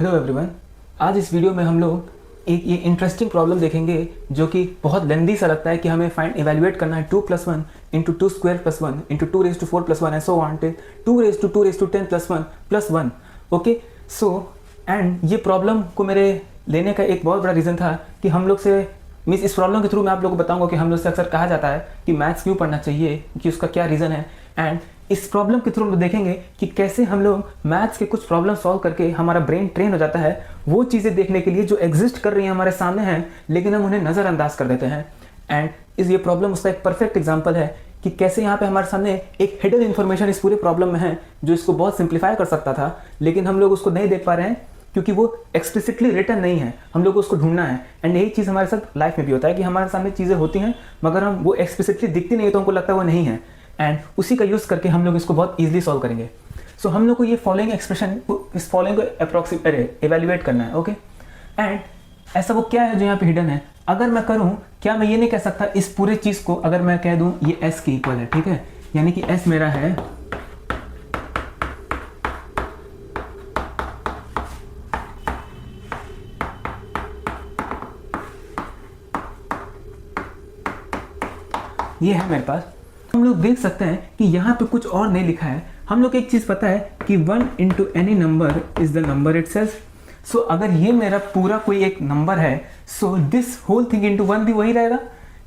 Hello everyone. आज इस video में हम लोग एक ये इंटरेस्टिंग प्रॉब्लम देखेंगे जो कि बहुत लेंदी सा लगता है कि हमें फाइंड इवेल्युएट करना है 2 + 1 into 2 square plus 1 into 2⁴ plus 1 and so on till 2⁻² plus 1 plus 1। Okay, so and ये प्रॉब्लम को मेरे लेने का एक बहुत बड़ा रीज़न था कि हम लोग से मीन्स इस प्रॉब्लम के थ्रू मैं आप लोगों को बताऊंगा कि हम लोग से अक्सर कहा जाता है कि मैथ्स क्यों पढ़ना चाहिए, कि उसका क्या रीज़न है। एंड इस प्रॉब्लम के थ्रू हम देखेंगे कि कैसे हम लोग मैथ्स के कुछ प्रॉब्लम सॉल्व करके हमारा ब्रेन ट्रेन हो जाता है वो चीज़ें देखने के लिए जो एग्जिस्ट कर रही हैं हमारे सामने हैं, लेकिन हम उन्हें नज़रअंदाज कर देते हैं। एंड ये प्रॉब्लम उसका एक परफेक्ट एग्जाम्पल है कि कैसे यहाँ पे हमारे सामने एक हिडन इन्फॉर्मेशन इस पूरे प्रॉब्लम में है जो इसको बहुत सिंप्लीफाई कर सकता था, लेकिन हम लोग उसको नहीं देख पा रहे हैं क्योंकि वो एक्सप्लिसिटली रिटन नहीं है। हम लोग को उसको ढूंढना है। एंड यही चीज़ हमारे साथ लाइफ में भी होता है कि हमारे सामने चीज़ें होती हैं मगर हम वो एक्सप्लिसिटली दिखती नहीं है तो हमको लगता है वो नहीं है। एंड उसी का यूज़ करके हम लोग इसको बहुत ईजिली सॉल्व करेंगे। सो हम लोग को ये फॉलोइंग एक्सप्रेशन, इस फॉलोइंग को एवेल्युएट करना है। ओके, एंड ऐसा वो क्या है जो यहाँ पे हिडन है। अगर मैं करूँ, क्या मैं ये नहीं कह सकता इस पूरे चीज़ को अगर मैं कह दूँ ये एस के इक्वल है, ठीक है, यानी कि एस मेरा है ये है मेरे पास। हम लोग देख सकते हैं कि यहाँ पे कुछ और नहीं लिखा है। हम लोग एक चीज़ पता है कि 1 into any number is the number itself. So अगर ये मेरा पूरा कोई एक नंबर है so this whole thing into 1 भी वही रहेगा,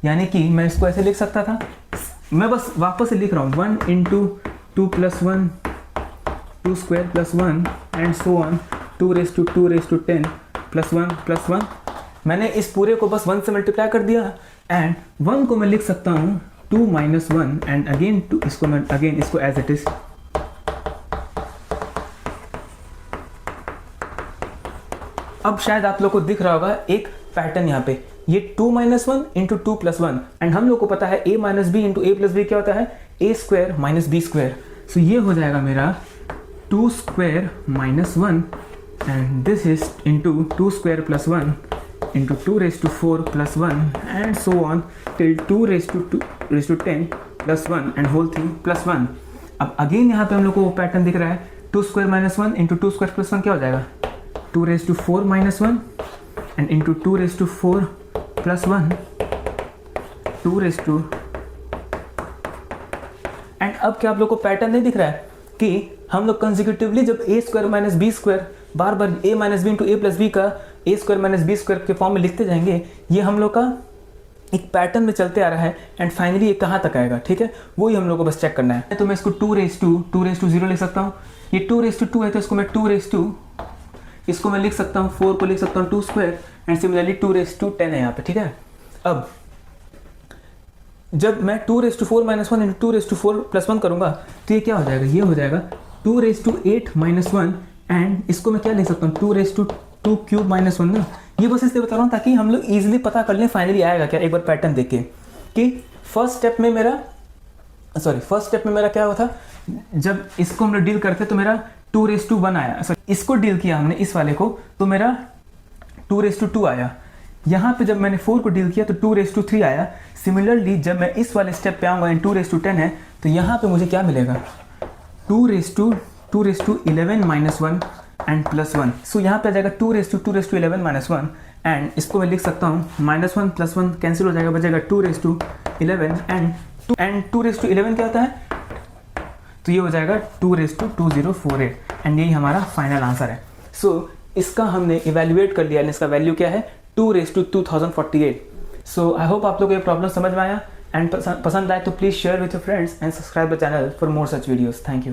यानी कि मैं इसको ऐसे लिख सकता था। मैं बस वापस से लिख रहा हूँ 1 into 2 + 1 2 square plus 1 and so on 2⁻² plus 1 plus 1। मैंने इस पूरे को बस 1 से मल्टीप्लाई कर दिया एंड 1 को मैं लिख सकता हूँ 2 - 1 एंड अगेन इसको मैं इसको एज इट इज। अब शायद आप लोग को दिख रहा होगा एक पैटर्न यहाँ पे, ये 2 - 1 इंटू 2 + 1 एंड हम लोग को पता है a - b into a + b क्या होता है a² - b²। सो ये हो जाएगा मेरा 2 square - 1 and this is into 2 square plus 1 into 2⁴ plus 1 and so on till 2⁻10 plus 1 and whole thing plus 1। अब अगेन यहाँ पे हम लोग को वो पैटर्न दिख रहा है 2 स्क्वायर - 1 इंटू 2 स्क्वायर प्लस 1 क्या हो जाएगा 2⁻4 - 1 एंड इंटू 2⁻4 प्लस 1 2 एंड अब क्या आप लोग को पैटर्न नहीं दिख रहा है कि हम लोग कंसेक्यूटिवली जब a² - b² bar bar a - b into a + b का a² - b² के फॉर्म में लिखते जाएंगे, ये हम लोग का एक पैटर्न में चलते आ रहा है एंड फाइनली ये कहाँ तक आएगा, ठीक है, वही हम लोग को बस चेक करना है। तो मैं इसको 2⁻0 लिख सकता हूँ। ये 2⁻2 है तो इसको मैं इसको मैं लिख सकता हूँ 4 को लिख सकता हूँ 2 स्क्वायर एंड सिमिलरली 2⁻10 है यहाँ पे, ठीक है। अब जब मैं 2⁻4 - 1 इंटू 2⁻4 प्लस 1 करूँगा तो ये क्या हो जाएगा, ये हो जाएगा 2⁻8 - 1 एंड इसको मैं क्या लिख सकता हूँ 2⁻2³ - 1 ना। ये बस इसलिए बता रहा हूँ ताकि हम लोग ईजिली पता कर लें फाइनली आएगा क्या, एक बार पैटर्न देख के कि फर्स्ट स्टेप में मेरा क्या हुआ था, जब इसको हम लोग डील करते तो मेरा 2⁻1 आया। इसको डील किया हमने इस वाले को तो मेरा 2⁻2 आया। यहाँ पे जब मैंने 4 को डील किया तो 2⁻3 आया। सिमिलरली जब मैं इस वाले स्टेप पे आऊँगा 2⁻10 है तो यहाँ पे मुझे क्या मिलेगा 2⁻11 - 1 एंड प्लस 1। सो यहाँ पे आ जाएगा 2⁻11 - 1 एंड इसको मैं लिख सकता हूँ -1 प्लस 1 कैंसिल हो जाएगा, बचेगा 2⁻11 एंड 2⁻11 क्या होता है, तो ये हो जाएगा 2⁻2048 एंड यही हमारा फाइनल आंसर है। सो इसका हमने इवेल्युएट कर लिया, इसका वैल्यू क्या है 2⁻2048। सो आई होप आप लोग को ये प्रॉब्लम समझ में आया एंड पसंद आए तो please share with your friends and subscribe the channel for more such videos. Thank you.